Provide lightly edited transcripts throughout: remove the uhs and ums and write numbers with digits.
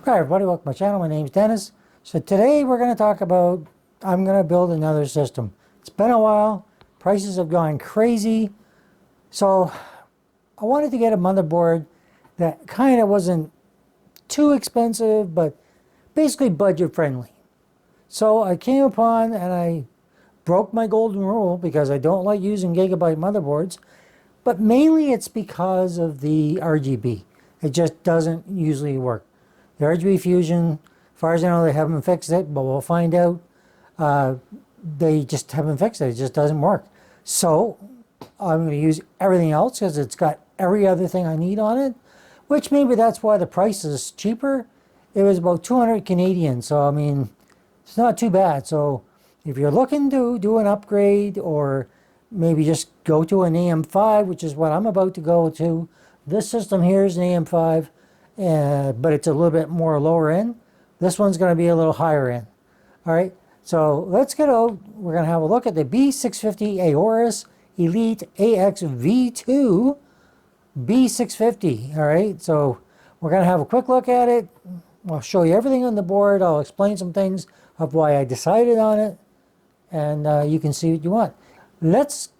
Hi everybody, welcome to my channel. My name's Dennis. So today we're going to talk about, I'm going to build another system. It's been a while, prices have gone crazy, so I wanted to get a motherboard that kind of wasn't too expensive, but basically budget friendly. So I came upon and I broke my golden rule because I don't like using Gigabyte motherboards, but mainly it's because of the RGB. It just doesn't usually work. The RGB fusion, as far as I know, they haven't fixed it, but we'll find out. They just haven't fixed it. It just doesn't work. So I'm going to use everything else because it's got every other thing I need on it, which maybe that's why the price is cheaper. It was about 200 Canadian, so I mean, it's not too bad. So if you're looking to do an upgrade or maybe just go to an AM5, which is what I'm about to go to. This system here is an AM5. But it's a little bit more lower end. This one's going to be a little higher end. All right, so let's get out. We're going to have a look at the B650 Aorus Elite AX-V2 B650. All right, so we're going to have a quick look at it. I'll show you everything on the board. I'll explain some things of why I decided on it, and you can see what you want. Let's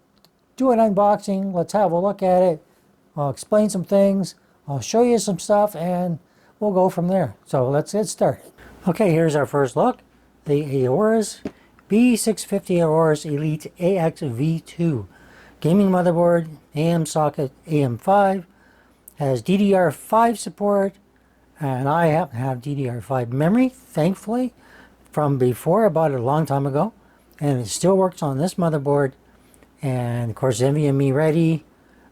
do an unboxing. Let's have a look at it. I'll explain some things. I'll show you some stuff and we'll go from there. So let's get started. Okay, here's our first look. The Aorus B650 Aorus Elite AX-V2 gaming motherboard, AM socket, AM5, has DDR5 support, and I happen to have DDR5 memory, thankfully, from before. I bought it a long time ago, and it still works on this motherboard. And of course, NVMe ready,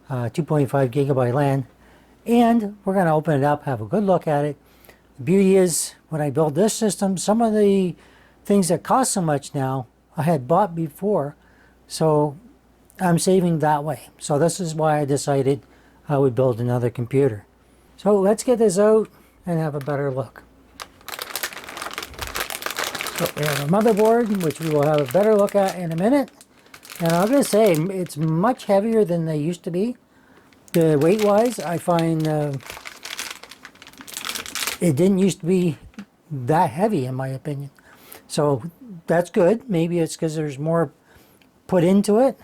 2.5 gigabyte LAN. And we're going to open it up, have a good look at it. The beauty is, when I built this system, some of the things that cost so much now, I had bought before. So I'm saving that way. So this is why I decided I would build another computer. So let's get this out and have a better look. So we have a motherboard, which we will have a better look at in a minute. And I'm going to say, it's much heavier than they used to be. The weight-wise, I find it didn't used to be that heavy, in my opinion. So that's good. Maybe it's because there's more put into it.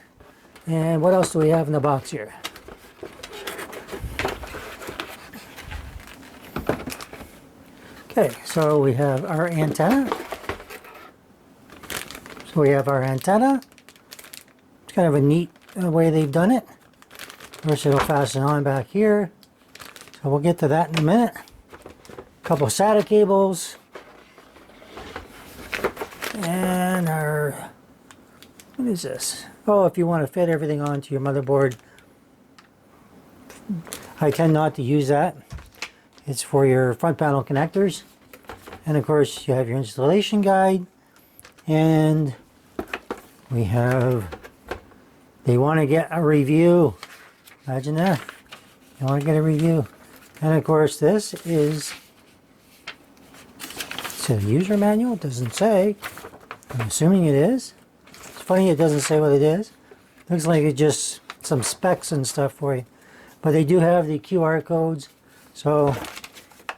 And what else do we have in the box here? Okay, so we have our antenna. It's kind of a neat way they've done it. Of course, it'll fasten on back here. So we'll get to that in a minute. A couple Sata cables. And our, what is this? Oh, if you want to fit everything onto your motherboard. I tend not to use that. It's for your front panel connectors. And of course, you have your installation guide. And we have, they want to get a review. Imagine that. You want to get a review. And of course, this is, it's a user manual. It doesn't say. I'm assuming it is. It's funny it doesn't say what it is. Looks like it's just some specs and stuff for you. But they do have the QR codes. So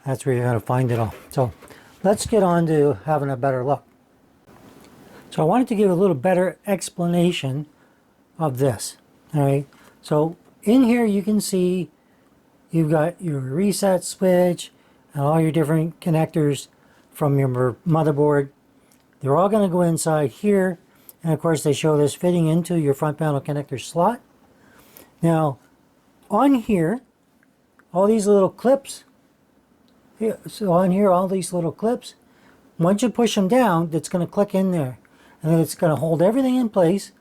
that's where you're going to find it all. So let's get on to having a better look. So I wanted to give a little better explanation of this. All right. So in here you can see you've got your reset switch and all your different connectors from your motherboard. They're all going to go inside here, and of course they show this fitting into your front panel connector slot. Now on here, all these little clips, so on here all these little clips, once you push them down, it's going to click in there, and then it's going to hold everything in place,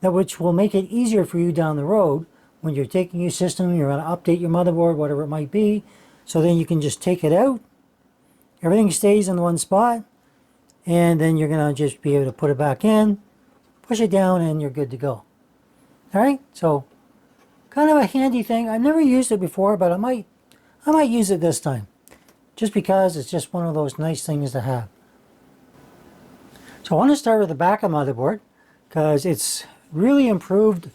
that which will make it easier for you down the road. When you're taking your system, you're going to update your motherboard, whatever it might be. So then you can just take it out. Everything stays in one spot. And then you're going to just be able to put it back in, push it down, and you're good to go. All right? So kind of a handy thing. I've never used it before, but I might use it this time. Just because it's just one of those nice things to have. So I want to start with the back of the motherboard because it's really improved.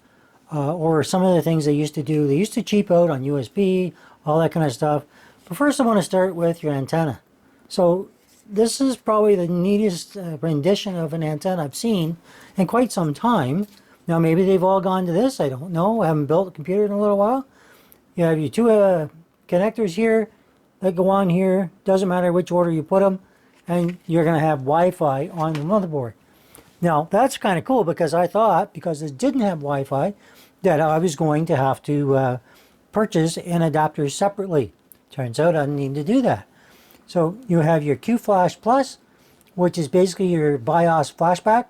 Or some of the things they used to do. They used to cheap out on USB, all that kind of stuff. But first I want to start with your antenna. So this is probably the neatest rendition of an antenna I've seen in quite some time. Now maybe they've all gone to this, I don't know. I haven't built a computer in a little while. You have your two connectors here that go on here. Doesn't matter which order you put them. And you're going to have Wi-Fi on the motherboard. Now that's kind of cool because I thought, because it didn't have Wi-Fi, that I was going to have to purchase an adapter separately. Turns out I didn't need to do that. So you have your Q-Flash Plus, which is basically your BIOS flashback,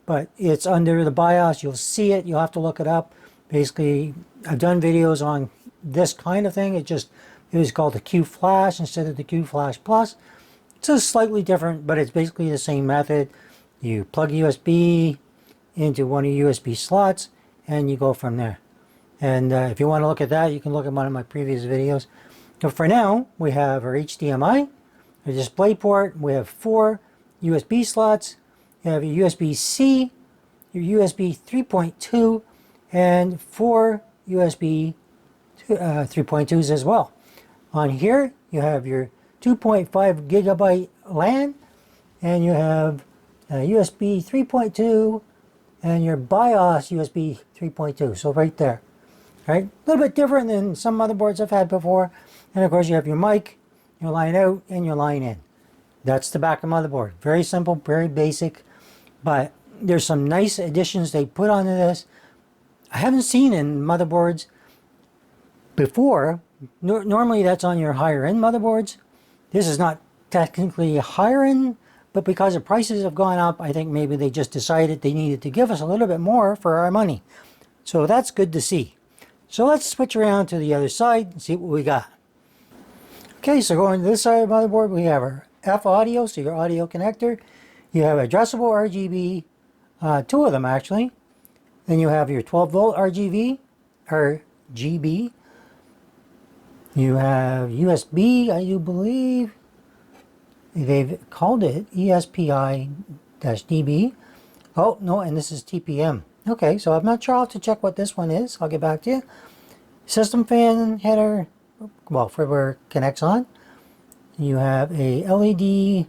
but it's under the BIOS. You'll see it. You'll have to look it up. Basically, I've done videos on this kind of thing. It was called the Q-Flash instead of the Q-Flash Plus. It's just slightly different, but it's basically the same method. You plug USB into one of your USB slots, and you go from there. And if you want to look at that, you can look at one of my previous videos. So for now, we have our HDMI, our display port. We have 4 USB slots. You have your USB-C, your USB 3.2, and 4 USB 3.2s as well. On here, you have your 2.5 gigabyte LAN, and you have USB 3.2 and your BIOS USB 3.2. So right there, right? A little bit different than some motherboards I've had before. And of course you have your mic, your line out, and your line in. That's the back of the motherboard. Very simple, very basic, but there's some nice additions they put onto this. I haven't seen in motherboards before. Normally that's on your higher end motherboards. This is not technically higher end, but because the prices have gone up, I think maybe they just decided they needed to give us a little bit more for our money. So that's good to see. So let's switch around to the other side and see what we got. Okay, so going to this side of the motherboard, we have our F audio, so your audio connector. You have addressable RGB, 2 of them actually. Then you have your 12 volt RGB. You have USB, I do believe. They've called it ESPI-DB. Oh, no, and this is TPM. Okay, so I'm not sure. I'll have to check what this one is. I'll get back to you. System fan header, well, for where it connects on. You have a LED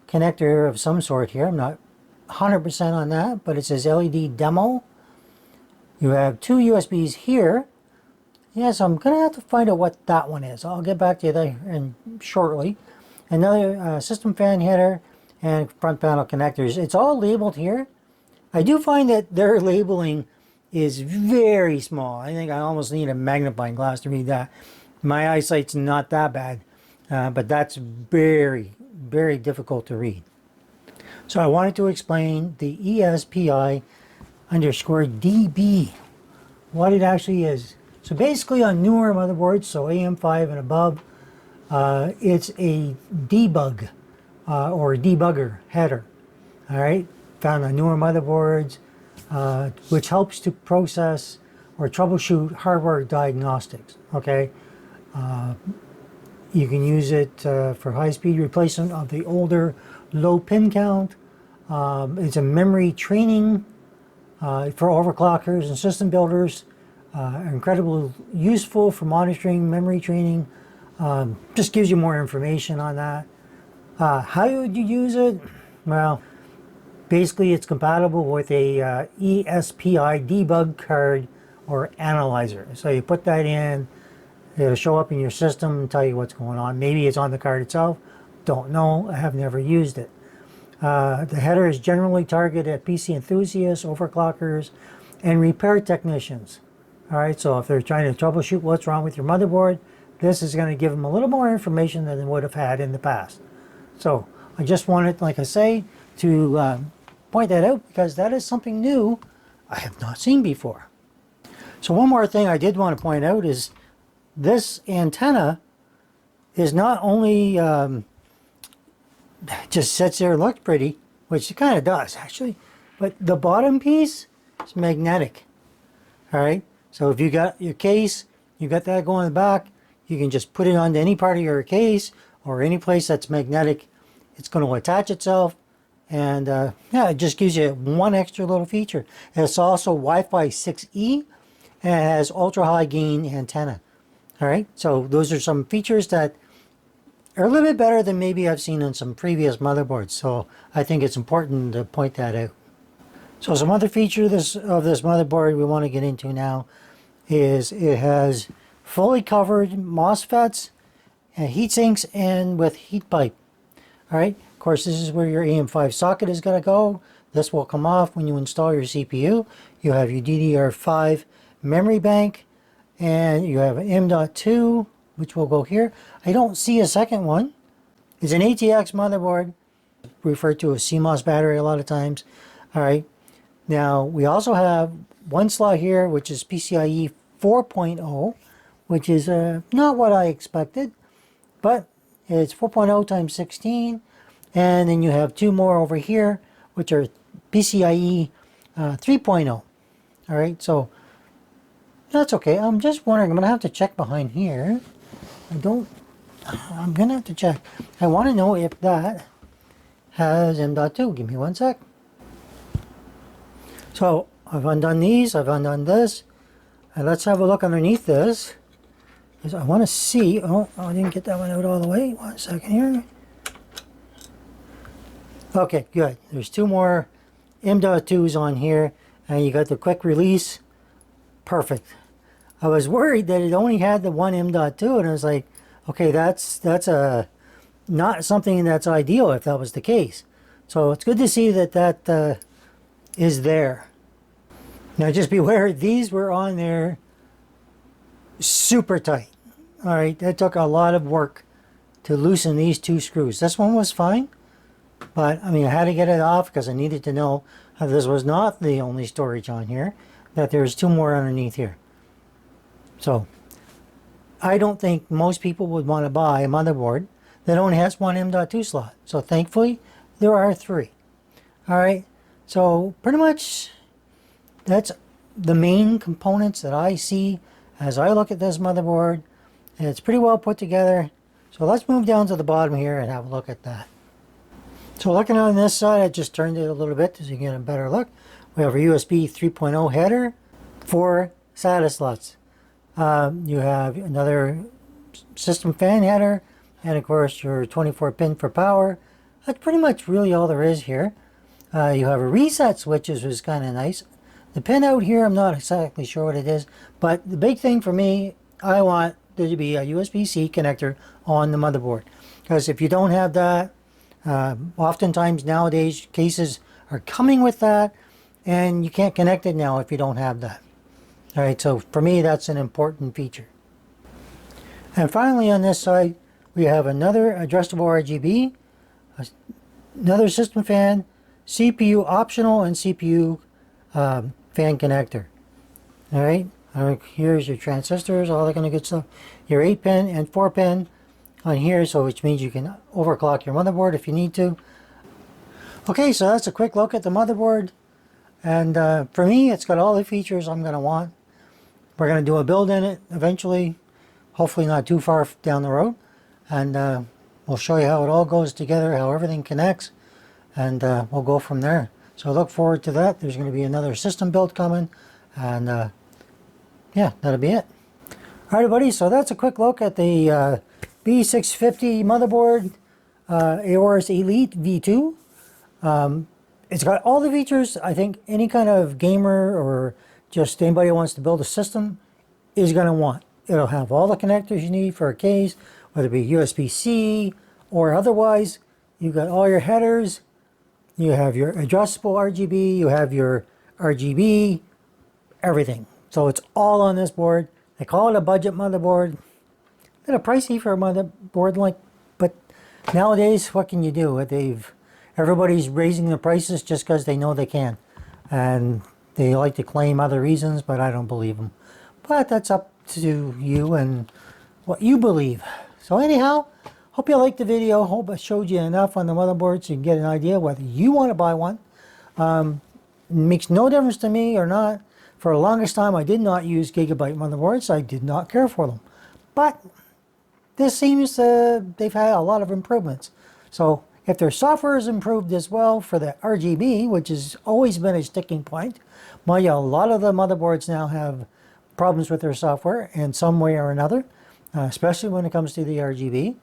connector of some sort here. I'm not 100% on that, but it says LED demo. You have 2 USBs here. Yeah, so I'm going to have to find out what that one is. I'll get back to you there shortly. Another system fan header and front panel connectors. It's all labeled here. I do find that their labeling is very small. I think I almost need a magnifying glass to read that. My eyesight's not that bad, but that's very, very difficult to read. So I wanted to explain the ESPI_DB, what it actually is. So basically on newer motherboards, so AM5 and above, it's a debug or debugger header. All right, found on newer motherboards, which helps to process or troubleshoot hardware diagnostics. Okay, you can use it for high-speed replacement of the older low pin count. It's a memory training for overclockers and system builders. Incredibly useful for monitoring memory training. Just gives you more information on that. How would you use it? Well, basically it's compatible with a ESPI debug card or analyzer. So you put that in, it'll show up in your system and tell you what's going on. Maybe it's on the card itself. Don't know. I have never used it. The header is generally targeted at PC enthusiasts, overclockers, and repair technicians. All right, so if they're trying to troubleshoot what's wrong with your motherboard, this is going to give them a little more information than they would have had in the past. So I just wanted, like I say, to point that out because that is something new I have not seen before. So one more thing I did want to point out is this antenna is not only just sits there and looks pretty, which it kind of does actually, but the bottom piece is magnetic. All right. So if you got your case, you got that going in the back, you can just put it onto any part of your case or any place that's magnetic. It's going to attach itself, and yeah, it just gives you one extra little feature. And it's also Wi-Fi 6E and it has ultra high gain antenna. All right, so those are some features that are a little bit better than maybe I've seen on some previous motherboards. So I think it's important to point that out. So some other feature of this motherboard we want to get into now is it has fully covered MOSFETs and heat sinks and with heat pipe. All right, of course this is where your AM5 socket is going to go. This will come off when you install your CPU. You have your DDR5 memory bank, and you have an M.2, which will go here. I don't see a second one. It's an ATX motherboard, referred to as CMOS battery a lot of times. All right, now we also have one slot here, which is PCIe 4.0, which is not what I expected, but it's 4.0 times 16, and then you have two more over here, which are PCIe 3.0. All right, so that's okay. I'm just wondering, I'm gonna have to check behind here. I'm gonna have to check. I want to know if that has M.2. Give me one sec. So I've undone these, I've undone this, and let's have a look underneath this. Because I want to see, oh, I didn't get that one out all the way. 1 second here. Okay, good. There's two more M.2s on here, and you got the quick release. Perfect. I was worried that it only had the one M.2, and I was like, okay, that's not something that's ideal if that was the case. So it's good to see that that is there. Now just beware, these were on there super tight. All right, that took a lot of work to loosen these two screws. This one was fine, but I mean, I had to get it off because I needed to know this was not the only storage on here, that there's two more underneath here. So I don't think most people would want to buy a motherboard that only has one M.2 slot. So thankfully, there are three. All right, so pretty much that's the main components that I see as I look at this motherboard, and it's pretty well put together. So let's move down to the bottom here and have a look at that. So looking on this side, I just turned it a little bit so you can get a better look. We have a USB 3.0 header, 4 SATA slots. You have another system fan header, and of course your 24 pin for power. That's pretty much really all there is here. You have a reset switch, which is kind of nice. The pin out here, I'm not exactly sure what it is, but the big thing for me, I want there to be a USB-C connector on the motherboard. Because if you don't have that, oftentimes nowadays cases are coming with that, and you can't connect it now if you don't have that. All right, so for me, that's an important feature. And finally on this side, we have another adjustable RGB, another system fan, CPU optional, and CPU fan connector. All right, here's your transistors, all that kind of good stuff. Your 8-pin and 4-pin on here, so which means you can overclock your motherboard if you need to. Okay, so that's a quick look at the motherboard, and for me, it's got all the features I'm going to want. We're going to do a build in it eventually, hopefully not too far down the road, and we'll show you how it all goes together, how everything connects, and we'll go from there. So look forward to that. There's going to be another system build coming, and yeah, that'll be it. All right, everybody, so that's a quick look at the B650 motherboard, Aorus Elite V2. It's got all the features I think any kind of gamer or just anybody who wants to build a system is going to want. It'll have all the connectors you need for a case, whether it be USB-C or otherwise. You've got all your headers. You have your adjustable RGB. You have your RGB, everything. So it's all on this board. They call it a budget motherboard. A little pricey for a motherboard, but nowadays, what can you do? Everybody's raising the prices just because they know they can. And they like to claim other reasons, but I don't believe them. But that's up to you and what you believe. So anyhow, hope you liked the video. Hope I showed you enough on the motherboard so you can get an idea whether you want to buy one. It makes no difference to me or not. For the longest time, I did not use Gigabyte motherboards. I did not care for them. But this seems they've had a lot of improvements. So if their software is improved as well for the RGB, which has always been a sticking point, a lot of the motherboards now have problems with their software in some way or another, especially when it comes to the RGB.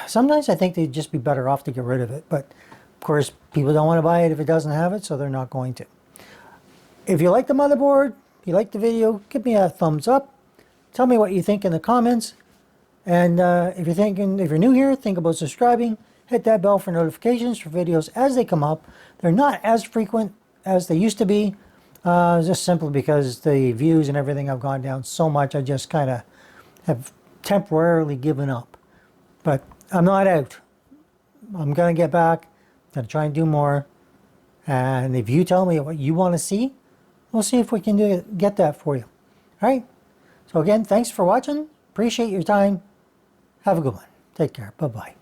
Sometimes I think they'd just be better off to get rid of it, but of course people don't want to buy it if it doesn't have it, so they're not going to. If you like the motherboard, if you like the video, give me a thumbs up. Tell me what you think in the comments. And if you're new here, think about subscribing. Hit that bell for notifications for videos as they come up. They're not as frequent as they used to be, just simply because the views and everything have gone down so much. I just kind of have temporarily given up. But I'm not out. I'm going to get back. I'm going to try and do more. And if you tell me what you want to see, we'll see if we can get that for you. All right? So again, thanks for watching. Appreciate your time. Have a good one. Take care. Bye-bye.